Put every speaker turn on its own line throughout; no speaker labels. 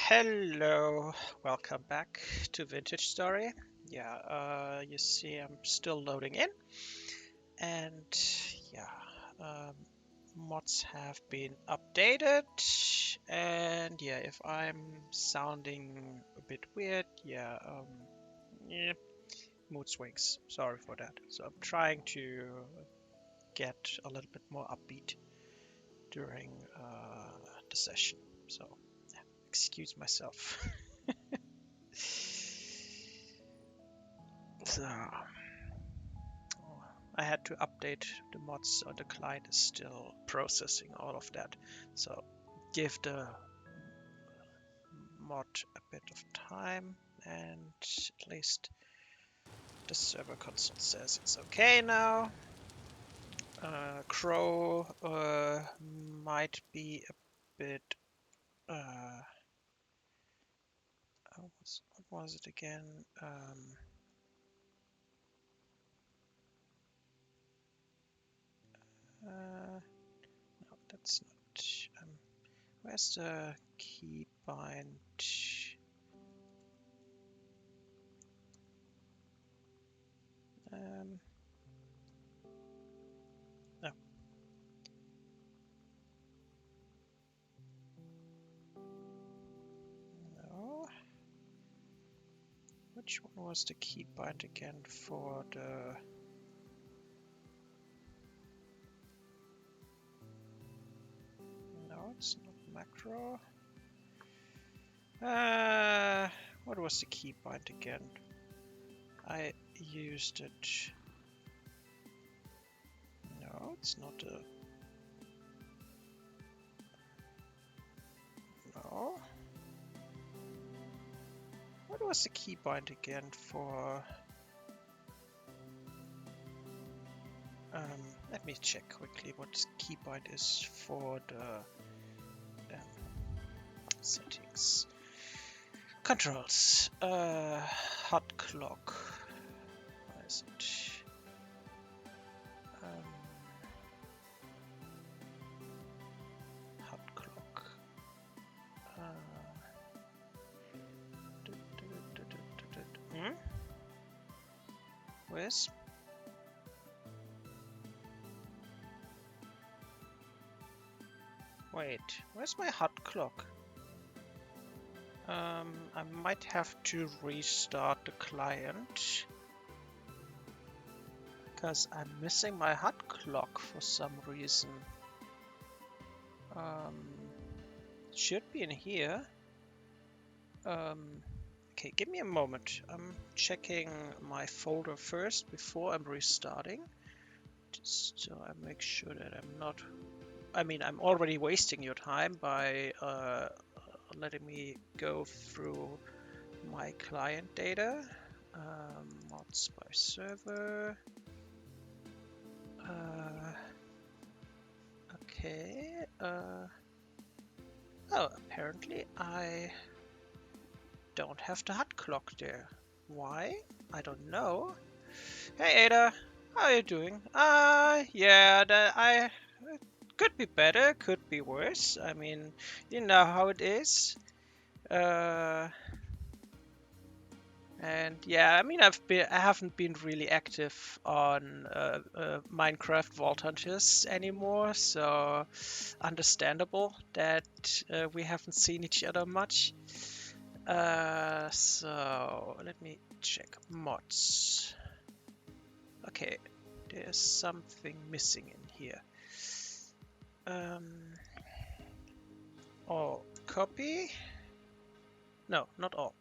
Hello, welcome back to Vintage Story. Yeah, you see I'm still loading in, and yeah, um, mods have been updated, and yeah, if I'm sounding a bit weird, yeah, mood swings. Sorry for that. So I'm trying to get a little bit more upbeat during the session. So yeah, excuse myself. So I had to update the mods, so the client is still processing all of that. So give the mod a bit of time, and at least the server console says it's okay now. Crow might be a bit. What was it again? No, that's not. Where's the keybind? No. No. Which one was the keybind again for the... No, it's not macro. What was the keybind again? I used it. No, it's not a... No. What was the keybind again for... let me check quickly what keybind is for the settings. Controls. Hot clock. Where is it? Hot clock. Where's... Wait, where's my hot clock? I might have to restart the client because I'm missing my hot clock for some reason. It should be in here. Okay, give me a moment. I'm checking my folder first before I'm restarting, just so I make sure that I'm not... I mean, I'm already wasting your time by letting me go through my client data. Mods by server. Okay. Oh, apparently I don't have the hot clock there. Why? I don't know. Hey Ada, how are you doing? Yeah, I could be better, could be worse. I mean, you know how it is. And yeah, I mean, I haven't been really active on Minecraft Vault Hunters anymore, so understandable that we haven't seen each other much. So let me check mods. Okay, there's something missing in here. All copy? No, not all.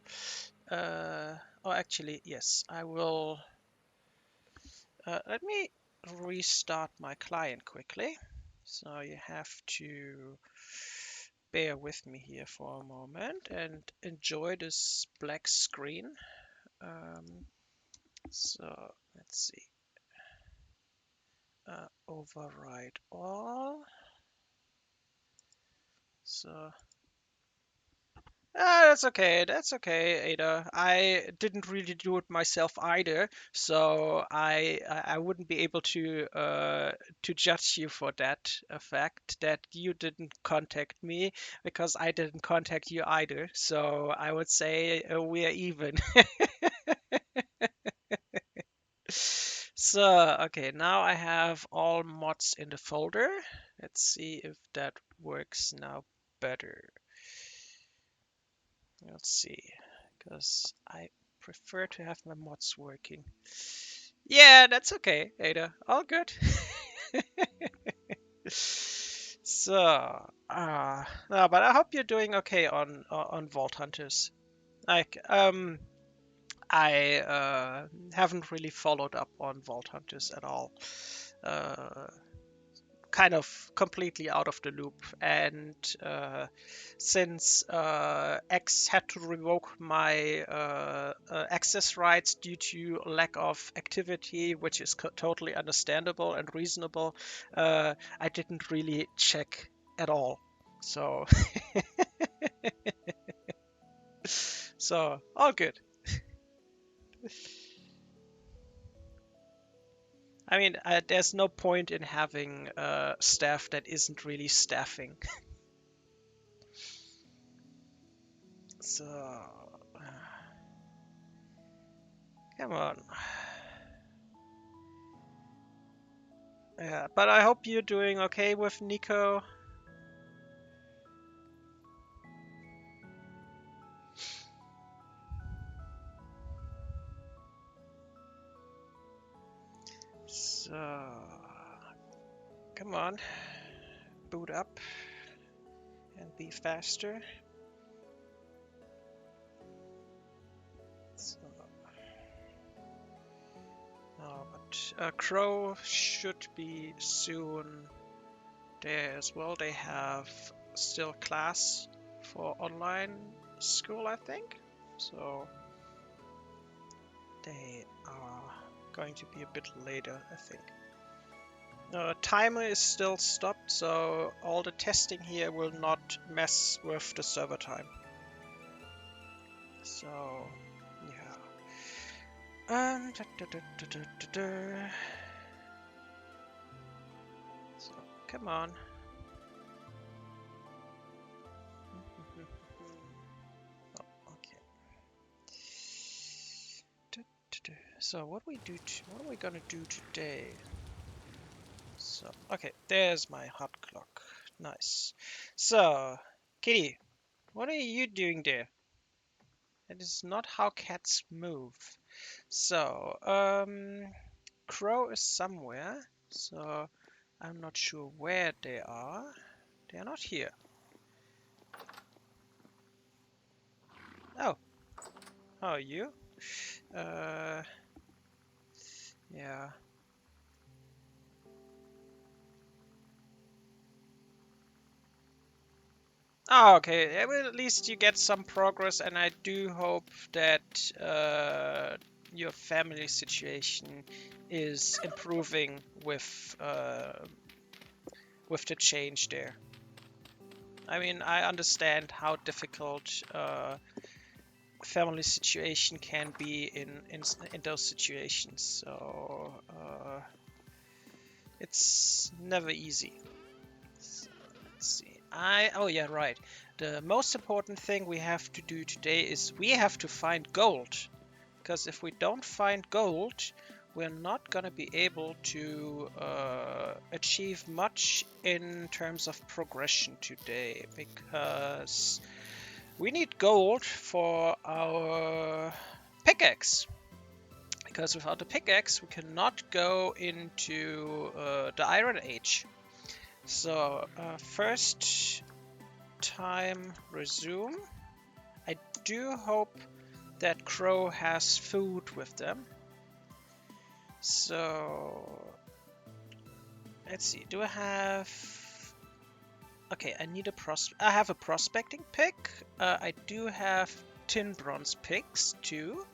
Oh, actually, yes, I will. Let me restart my client quickly. So you have to bear with me here for a moment and enjoy this black screen. So let's see. Override all. So that's okay. That's okay, Ada. I didn't really do it myself either, so I wouldn't be able to judge you for that fact that you didn't contact me because I didn't contact you either. So I would say we are even. So, okay, now I have all mods in the folder. Let's see if that works now better. Let's see, because I prefer to have my mods working. Yeah, that's okay, Ada. All good. So, no, but I hope you're doing okay on Vault Hunters. Like, I haven't really followed up on Vault Hunters at all. Uh, Kind of completely out of the loop. And since X had to revoke my access rights due to lack of activity, which is totally understandable and reasonable, I didn't really check at all. So, so all good. I mean, there's no point in having staff that isn't really staffing. So, come on. Yeah, but I hope you're doing okay with Nico. So, come on, boot up and be faster. So, oh, but Crow should be soon there as well. They have still class for online school, I think. So they are going to be a bit later, I think. Timer is still stopped, so all the testing here will not mess with the server time. So, yeah. So, come on. Oh, okay. So, what are we gonna do today? So, okay, there's my hot clock. Nice. So, Kitty, what are you doing there? That is not how cats move. So, Crow is somewhere, so I'm not sure where they are. They are not here. Oh, how are you? Yeah. Oh, okay. Yeah, well, at least you get some progress, and I do hope that your family situation is improving with the change there. I mean, I understand how difficult family situation can be in those situations. So it's never easy. So, let's see. Oh yeah, right. The most important thing we have to do today is we have to find gold. Because if we don't find gold, we're not gonna be able to achieve much in terms of progression today. Because we need gold for our pickaxe. Because without the pickaxe, we cannot go into the Iron Age. So, first time resume. I do hope that Crow has food with them. So, let's see. Do I have... Okay, I need a I have a prospecting pick. I do have tin bronze picks too.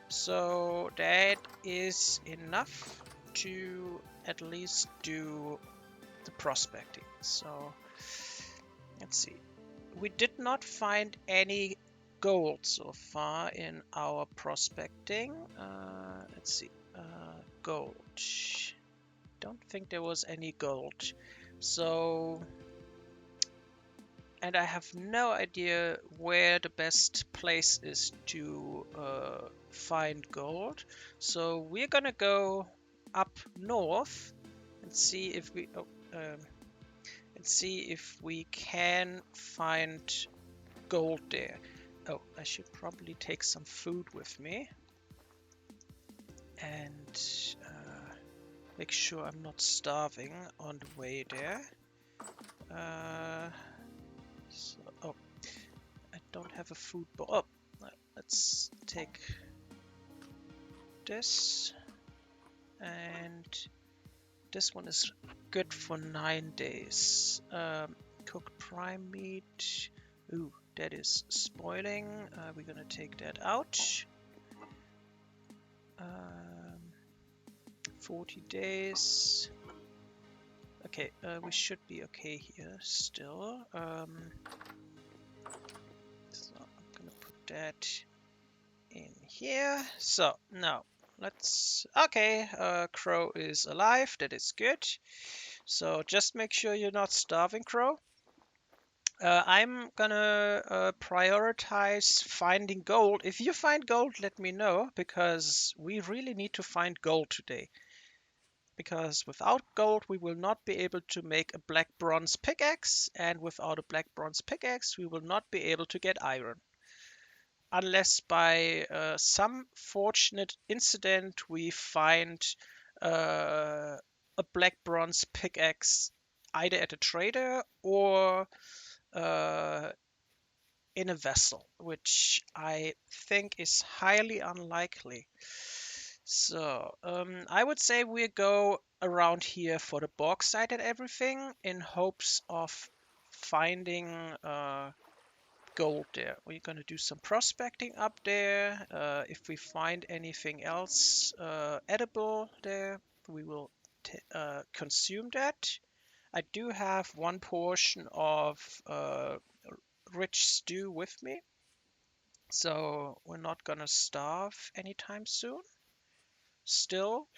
So that is enough to at least do the prospecting. So let's see. We did not find any gold so far in our prospecting. Let's see. Gold. Don't think there was any gold. So, and I have no idea where the best place is to find gold. So we're gonna go up north and see if we can find gold there. Oh, I should probably take some food with me and make sure I'm not starving on the way there. Oh, I don't have a food bowl. Oh, let's take this, and this one is good for 9 days. Cooked prime meat. Ooh, that is spoiling. We're gonna take that out. 40 days. Okay, we should be okay here still. So I'm gonna put that in here. So now let's. Okay, Crow is alive. That is good. So just make sure you're not starving, Crow. I'm gonna prioritize finding gold. If you find gold, let me know, because we really need to find gold today. Because without gold, we will not be able to make a black bronze pickaxe, and without a black bronze pickaxe, we will not be able to get iron. Unless by some fortunate incident we find a black bronze pickaxe either at a trader or in a vessel, which I think is highly unlikely. So I would say we go around here for the bauxite and everything in hopes of finding gold there. We're gonna do some prospecting up there. If we find anything else edible there, we will consume that. I do have one portion of rich stew with me, so we're not gonna starve anytime soon. Still,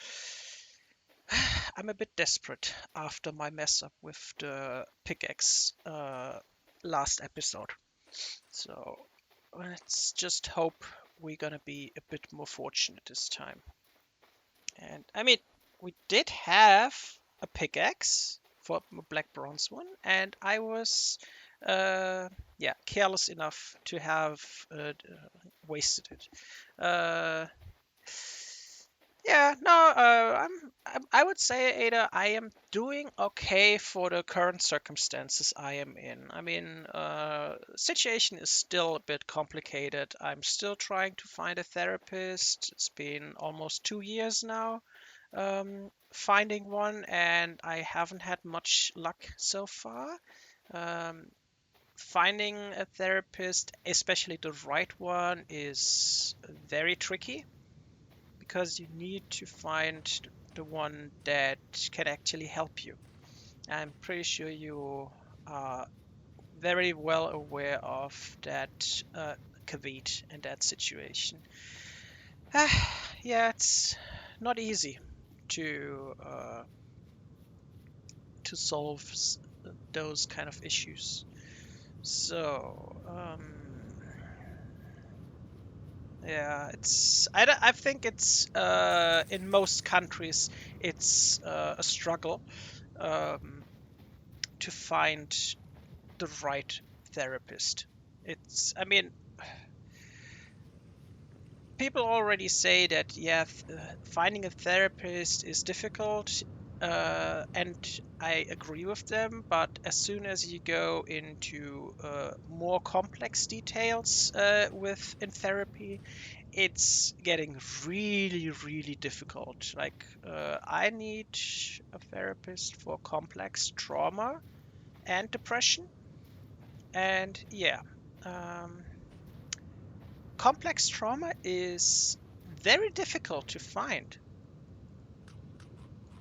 I'm a bit desperate after my mess up with the pickaxe last episode. So let's just hope we're gonna be a bit more fortunate this time. And I mean, we did have a pickaxe for a black bronze one, and I was careless enough to have wasted it. Yeah, no, I would say, Ada, I am doing okay for the current circumstances I am in. I mean, situation is still a bit complicated. I'm still trying to find a therapist. It's been almost 2 years now, finding one, and I haven't had much luck so far. Finding a therapist, especially the right one, is very tricky, because you need to find the one that can actually help you. I'm pretty sure you are very well aware of that caveat and that situation. Yeah, it's not easy to solve those kind of issues. So yeah, I think it's in most countries it's a struggle to find the right therapist. I mean, people already say that, yeah, finding a therapist is difficult, and I agree with them. But as soon as you go into more complex details in therapy, it's getting really, really difficult. Like, I need a therapist for complex trauma and depression. And yeah, um, complex trauma is very difficult to find.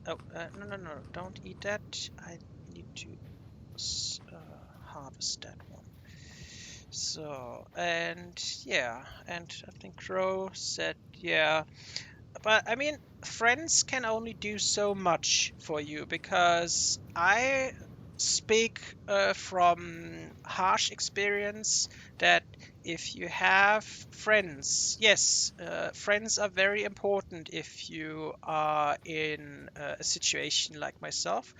Oh, no, don't eat that. I need to harvest that one. So, and yeah, and I think Crow said, yeah, but I mean, friends can only do so much for you because I speak from harsh experience that if you have friends, yes, friends are very important if you are in a situation like myself.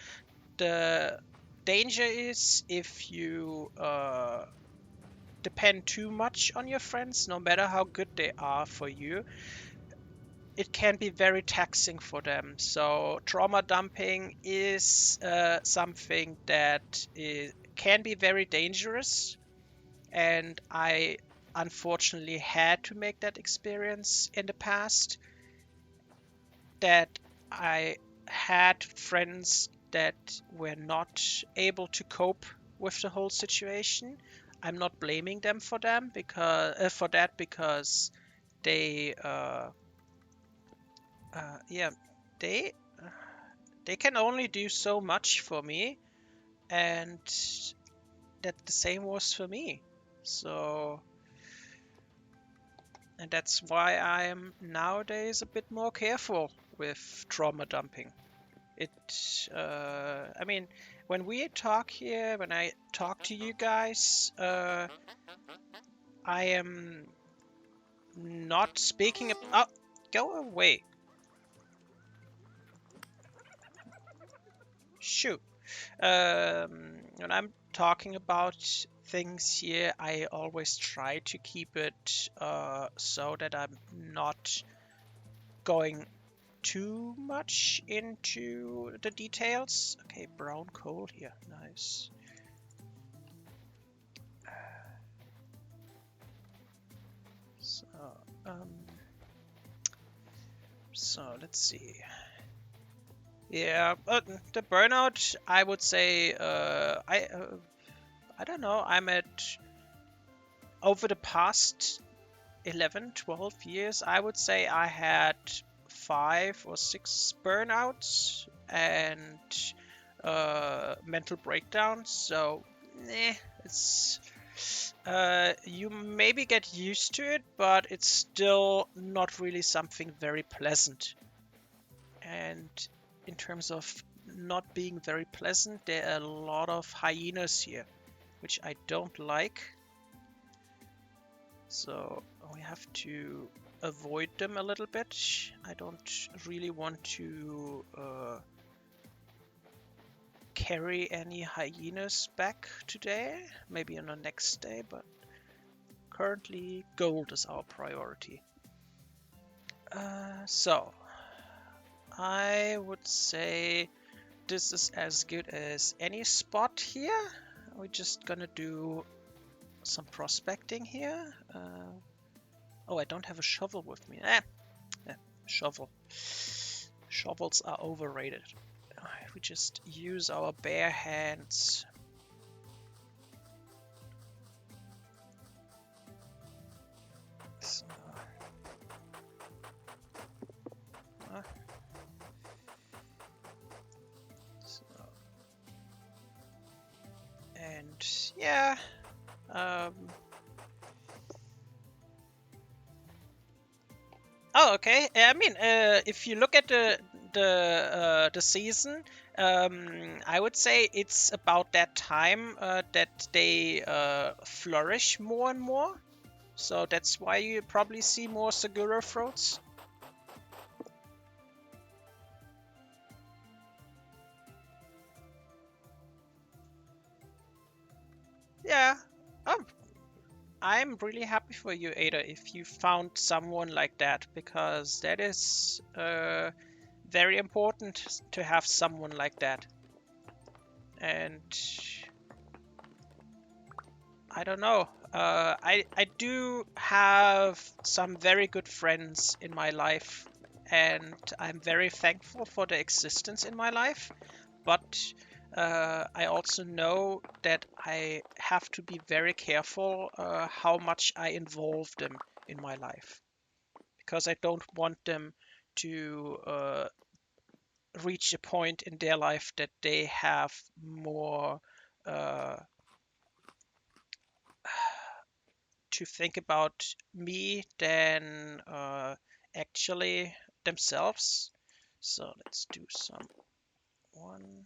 The danger is if you depend too much on your friends, no matter how good they are for you, it can be very taxing for them. So trauma dumping is something that can be very dangerous, and I unfortunately had to make that experience in the past. That I had friends that were not able to cope with the whole situation. I'm not blaming them for that because they yeah, they they can only do so much for me, and that the same was for me. So, and that's why I am nowadays a bit more careful with trauma dumping. I mean, when we talk here, when I talk to you guys, I am not speaking. Oh, go away! Shoot. When I'm talking about things here, I always try to keep it so that I'm not going too much into the details. Okay, brown coal here, nice. So, um, so let's see. Yeah, but the burnout, I would say, I don't know. I'm at over the past 11, 12 years, I would say I had 5 or 6 burnouts and mental breakdowns. So, it's you maybe get used to it, but it's still not really something very pleasant. And in terms of not being very pleasant, there are a lot of hyenas here, which I don't like. So we have to avoid them a little bit. I don't really want to carry any hyenas back today. Maybe on the next day, but currently gold is our priority. So I would say this is as good as any spot here. We're just gonna do some prospecting here. Oh, I don't have a shovel with me. Shovel. Shovels are overrated. We just use our bare hands. So, uh, so, and yeah, um, oh, okay. I mean, if you look at the season, I would say it's about that time that they flourish more and more. So that's why you probably see more Segura fruits. Yeah. Oh, I'm really happy for you, Ada, if you found someone like that, because that is very important to have someone like that. And I don't know. I do have some very good friends in my life, and I'm very thankful for their existence in my life. But I also know that I have to be very careful how much I involve them in my life, because I don't want them to reach a point in their life that they have more uh, to think about me than actually themselves. So let's do some 1,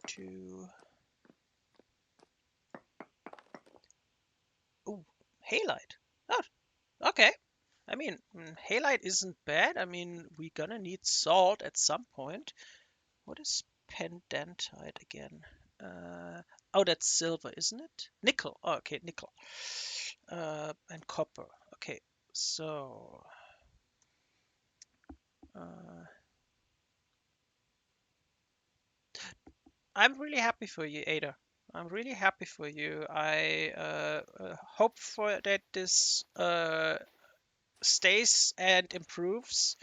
2. Oh, halite. Oh, okay. I mean, halite isn't bad. I mean, we're gonna need salt at some point. What is pendantite again? Oh, that's silver, isn't it? Nickel. Oh, okay, nickel. And copper. Okay, so uh, I'm really happy for you, Ada. I'm really happy for you. I hope for that this stays and improves.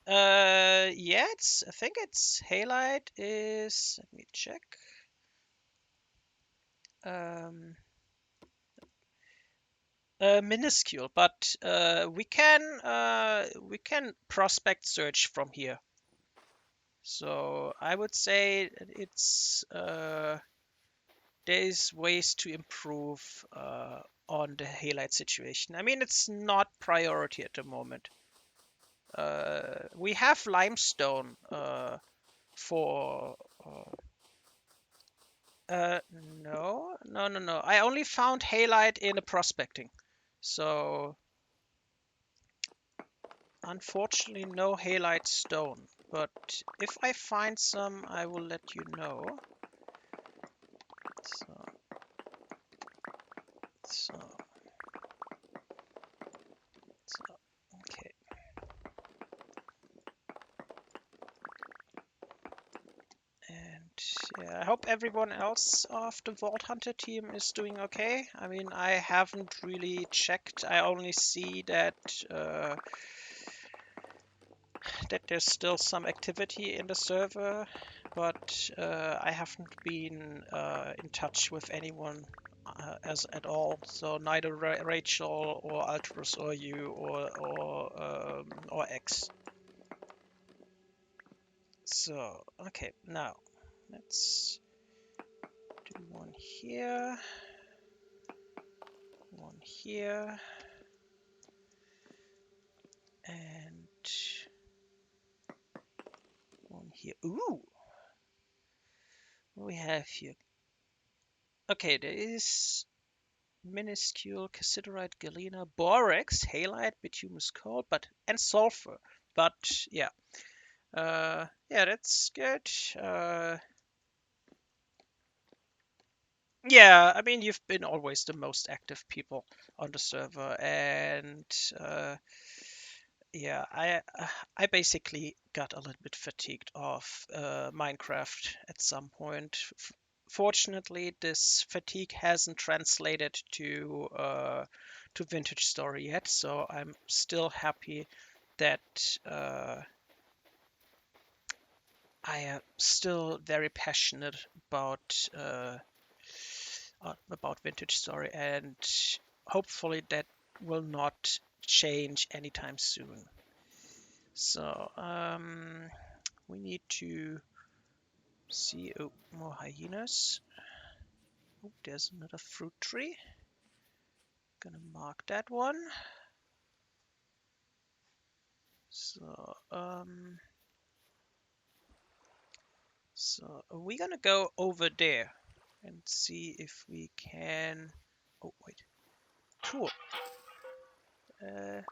Yeah, I think it's halite is. Let me check. Um, minuscule, but we can prospect search from here. So I would say it's there's ways to improve on the halite situation. I mean, it's not priority at the moment. We have limestone for. No, no, no, no. I only found halite in the prospecting, so unfortunately no halite stone. But if I find some, I will let you know. So, so, so okay. And yeah, I hope everyone else of the Vault Hunter team is doing okay. I mean, I haven't really checked. I only see that that there's still some activity in the server, but I haven't been in touch with anyone as at all. So neither Rachel or Altrus or you or X. So okay, now let's do one here, one here, and one here. Ooh, what do we have here? Okay, there is minuscule cassiterite, galena, borax, halite, bituminous coal, and sulfur. But yeah, yeah, that's good. Yeah, I mean, you've been always the most active people on the server, and yeah, I basically got a little bit fatigued of Minecraft at some point. Fortunately, this fatigue hasn't translated to Vintage Story yet, so I'm still happy that I am still very passionate about Vintage Story, and hopefully that will not change anytime soon. So we need to see more hyenas. Oh, there's another fruit tree. Gonna mark that one. So so we're gonna go over there and see if we can. Oh wait, cool. Uh,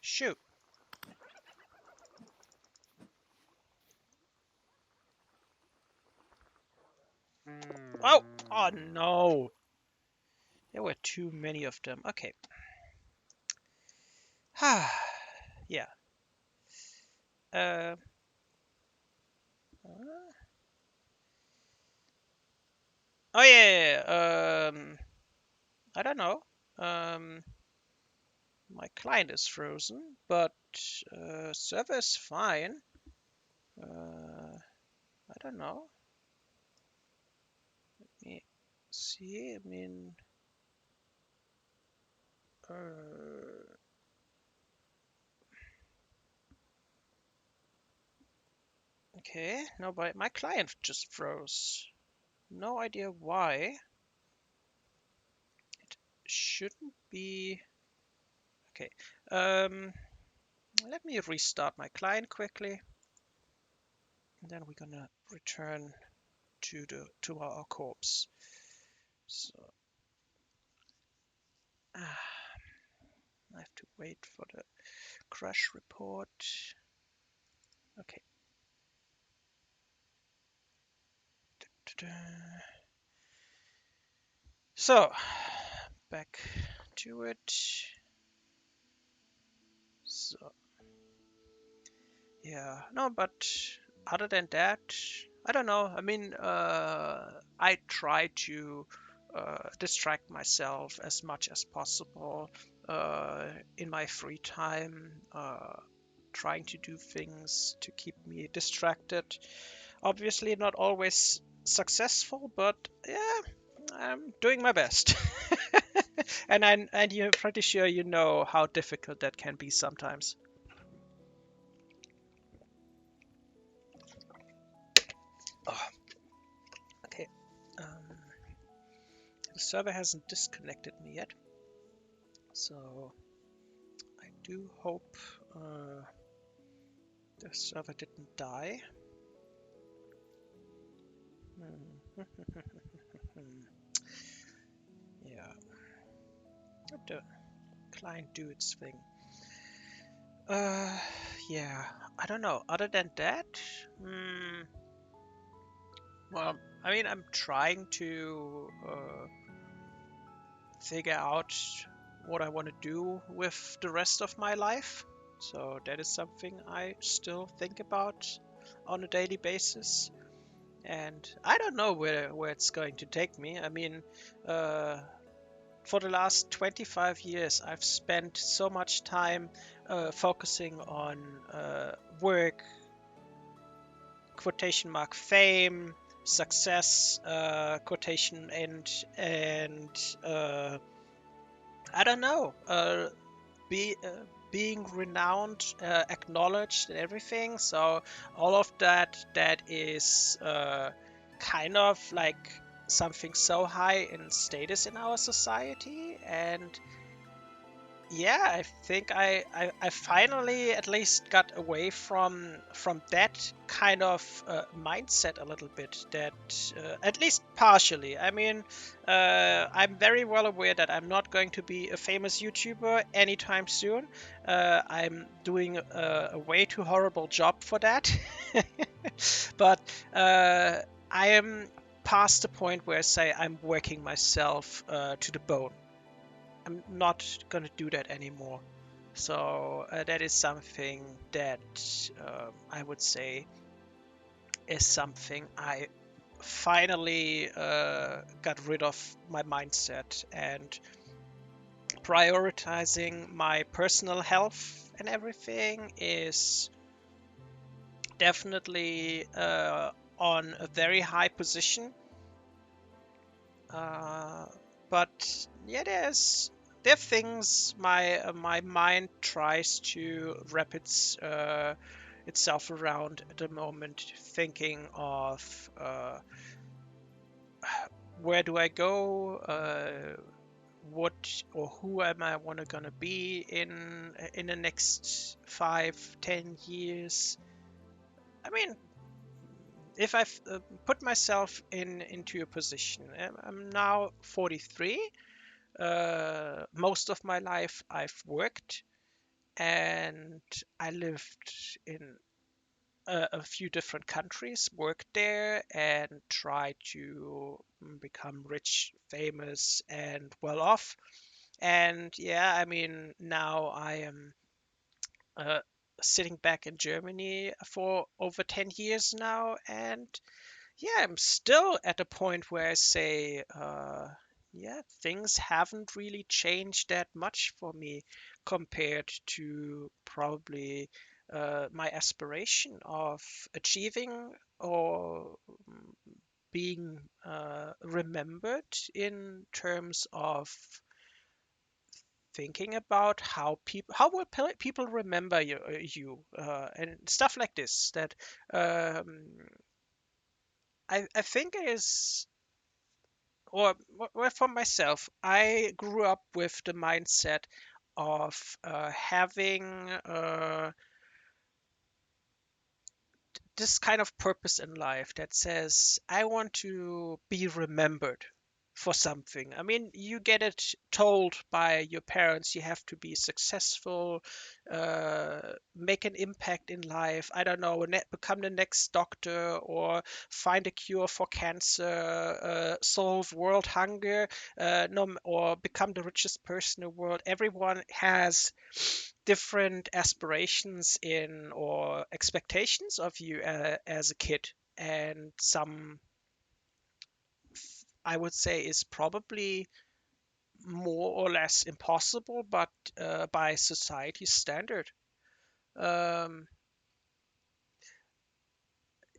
shoot. Oh, oh no. There were too many of them. Okay. Yeah. Uh, oh yeah, yeah, yeah. I don't know. Um, my client is frozen, but server is fine. I don't know. Let me see. I mean, okay. No, but my client just froze. No idea why. It shouldn't be. Okay. Let me restart my client quickly. And then we're gonna return to our corpse. So I have to wait for the crash report. Okay. So back to it. So yeah, no, but other than that, I don't know. I mean, I try to distract myself as much as possible in my free time, trying to do things to keep me distracted. Obviously, not always successful, but yeah, I'm doing my best. And you're pretty sure you know how difficult that can be sometimes. Oh, okay. Um, the server hasn't disconnected me yet, so I do hope the server didn't die. Yeah, let the client do its thing. Yeah, I don't know. Other than that, well, I mean, I'm trying to figure out what I want to do with the rest of my life. So that is something I still think about on a daily basis. And I don't know where it's going to take me. I mean, for the last 25 years, I've spent so much time focusing on work, quotation mark, fame, success, quotation end, and I don't know, be being renowned, acknowledged, and everything. So all of that is kind of like something so high in status in our society. And yeah, I think I finally at least got away from that kind of mindset a little bit. That at least partially. I mean, I'm very well aware that I'm not going to be a famous YouTuber anytime soon. I'm doing a way too horrible job for that. But I am past the point where I say I'm working myself to the bone. I'm not gonna do that anymore. So that is something that I would say is something I finally got rid of my mindset, and prioritizing my personal health and everything is definitely on a very high position. Uh, but yeah, there are things my mind tries to wrap itself around at the moment, thinking of where do I go, what or who am I wanna gonna be in the next 5, 10 years. I mean, if I put myself into a position, I'm now 43. Most of my life I've worked, and I lived in a few different countries, worked there, and tried to become rich, famous, and well off. And yeah, I mean, now I am uh, sitting back in Germany for over 10 years now, and yeah, I'm still at a point where I say, yeah, things haven't really changed that much for me compared to probably my aspiration of achieving or being remembered in terms of thinking about how will people remember you and stuff like this that I think is or well, for myself, I grew up with the mindset of having this kind of purpose in life that says, I want to be remembered for something. I mean, you get it told by your parents you have to be successful, make an impact in life. I don't know, become the next doctor or find a cure for cancer, solve world hunger, no, or become the richest person in the world. Everyone has different aspirations in or expectations of you as a kid, and some I would say is probably more or less impossible, but by society's standard. um,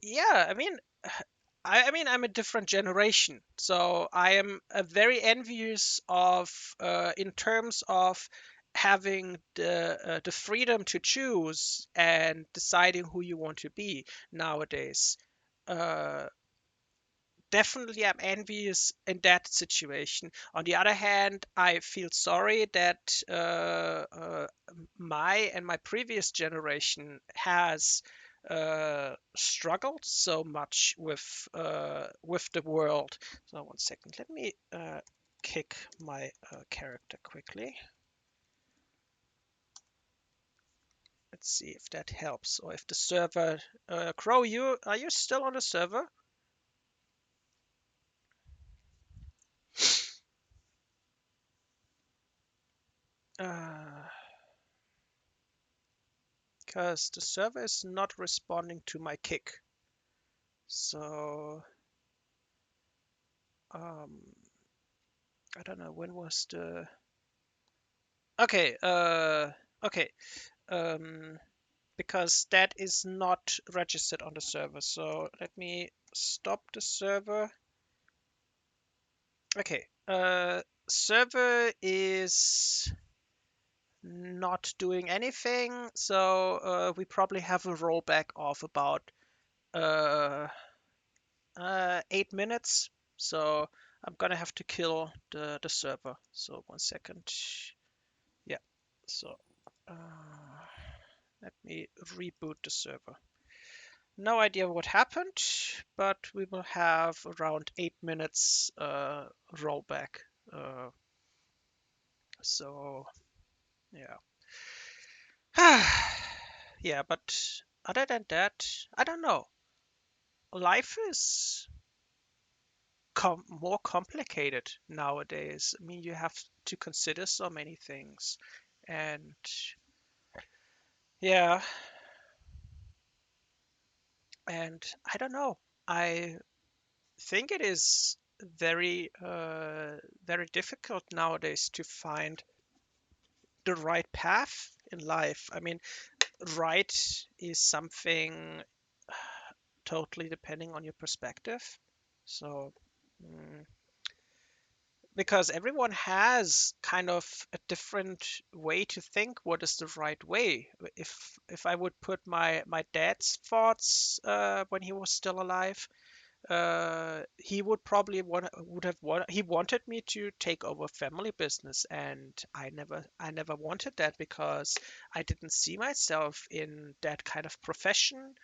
yeah, I mean, I mean, I'm a different generation, so I am very envious of, in terms of having the freedom to choose and deciding who you want to be nowadays. Uh, Definitely, I'm envious in that situation. On the other hand, I feel sorry that my previous generation has struggled so much with the world. So one second, let me kick my character quickly. Let's see if that helps, or if the server. Crow, are you still on the server? Uh, because the server is not responding to my kick. So um, I don't know when was the okay okay um, because that is not registered on the server. So let me stop the server. Okay, server is not doing anything. So we probably have a rollback of about uh, 8 minutes. So I'm gonna have to kill the server. So one second. Yeah. So let me reboot the server. No idea what happened, but we will have around 8 minutes rollback. Uh, so yeah. Yeah, but other than that, I don't know. Life is more complicated nowadays. I mean, you have to consider so many things. And yeah, and I don't know. I think it is very difficult nowadays to find the right path in life. I mean, right is something totally depending on your perspective. So, mm, because everyone has kind of a different way to think what is the right way. If I would put my dad's thoughts when he was still alive, he would probably he wanted me to take over family business, and I never wanted that because I didn't see myself in that kind of profession.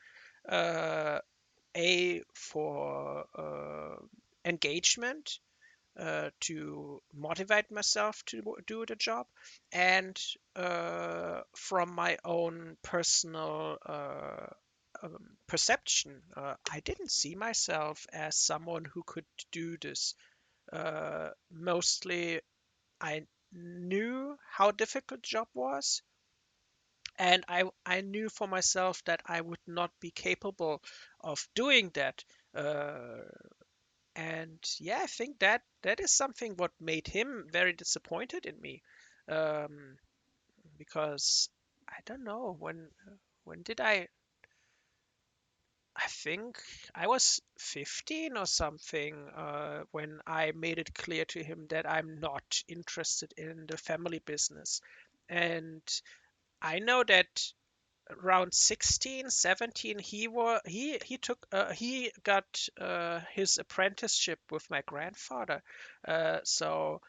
uh, for engagement, to motivate myself to do the job, and from my own personal perception, I didn't see myself as someone who could do this. Mostly, I knew how difficult the job was, and I knew for myself that I would not be capable of doing that. Uh, and yeah, I think that is something what made him very disappointed in me, um, because I don't know when did I think I was 15 or something when I made it clear to him that I'm not interested in the family business. And I know that around 16, 17, he got his apprenticeship with my grandfather. So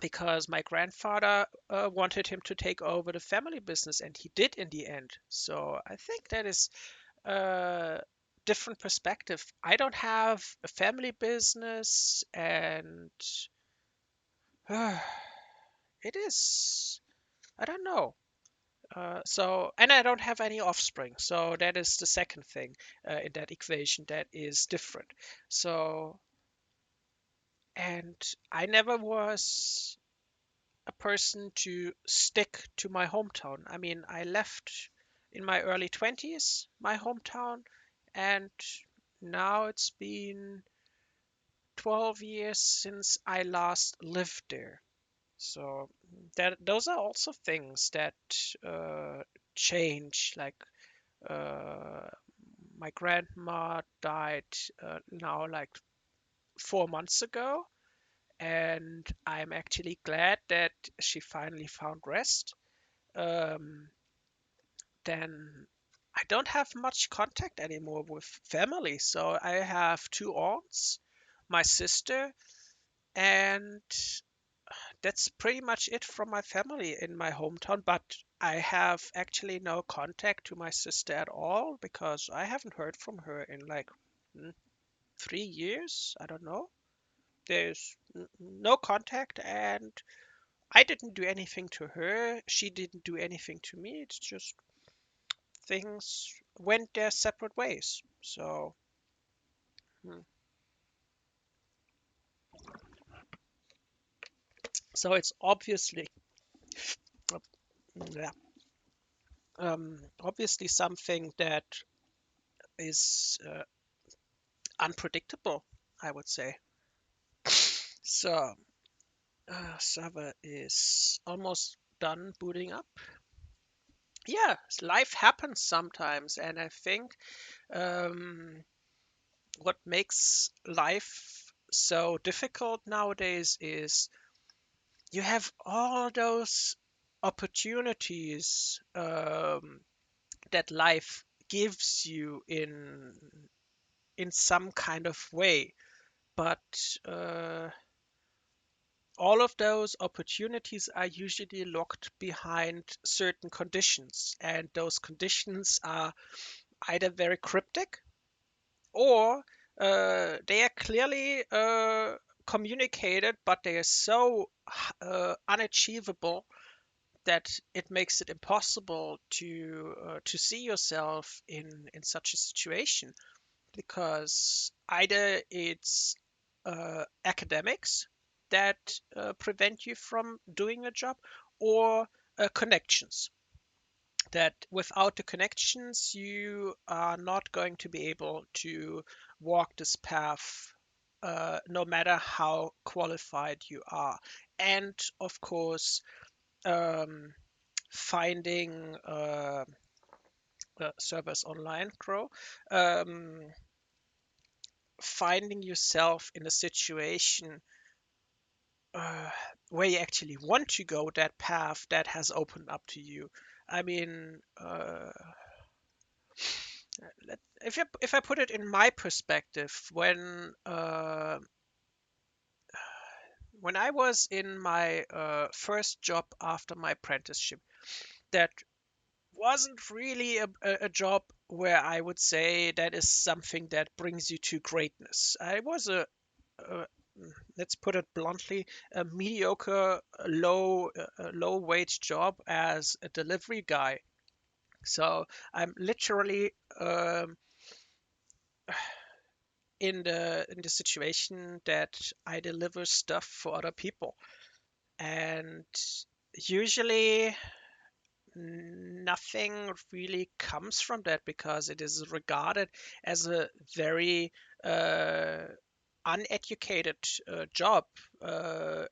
because my grandfather wanted him to take over the family business, and he did in the end. So I think that is a different perspective. I don't have a family business, and it is, I don't know. And I don't have any offspring. So that is the second thing in that equation that is different. So, and I never was a person to stick to my hometown. I mean, I left in my early 20s my hometown, and now it's been 12 years since I last lived there. So that those are also things that change. Like uh, my grandma died now like 4 months ago, and I'm actually glad that she finally found rest. Um, then I don't have much contact anymore with family. So I have two aunts, my sister, and that's pretty much it from my family in my hometown. But I have actually no contact to my sister at all because I haven't heard from her in like 3 years. I don't know. There's no contact, and I didn't do anything to her. She didn't do anything to me. It's just things went their separate ways. So, hmm. So it's obviously, uh, yeah, obviously something that is unpredictable, I would say. So, server is almost done booting up. Yeah, life happens sometimes, and I think um, what makes life so difficult nowadays is you have all those opportunities that life gives you in some kind of way, but uh, all of those opportunities are usually locked behind certain conditions, and those conditions are either very cryptic or they are clearly communicated, but they are so unachievable that it makes it impossible to see yourself in such a situation, because either it's academics that prevent you from doing a job, or connections, that without the connections you are not going to be able to walk this path, no matter how qualified you are. And of course, um, finding servers online grow, um, finding yourself in a situation uh, where you actually want to go that path that has opened up to you. I mean, if I put it in my perspective, when I was in my first job after my apprenticeship, that wasn't really a job where I would say that is something that brings you to greatness. I was a let's put it bluntly, a mediocre, low wage job as a delivery guy. So I'm literally in the situation that I deliver stuff for other people, and usually nothing really comes from that because it is regarded as a very uh, uneducated job, uh,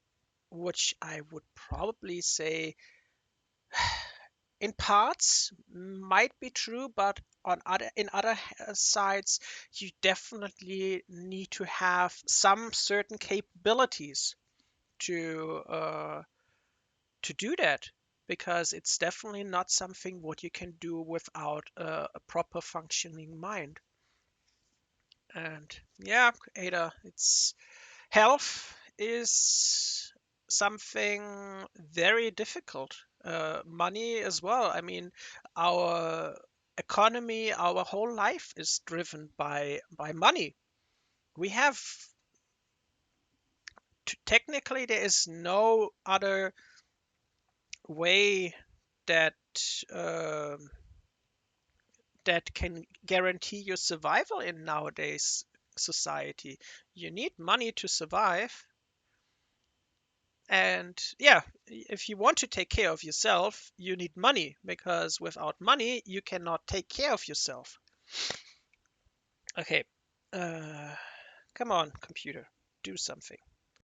which I would probably say in parts might be true, but in other sides, you definitely need to have some certain capabilities to uh, to do that, because it's definitely not something what you can do without a proper functioning mind. And yeah, Ada, it's health is something very difficult. Money as well. I mean, our economy, our whole life is driven by money. We have technically there is no other way that um, that can guarantee your survival in nowadays society. You need money to survive. And yeah, if you want to take care of yourself, you need money, because without money, you cannot take care of yourself. Okay, uh, come on, computer, do something.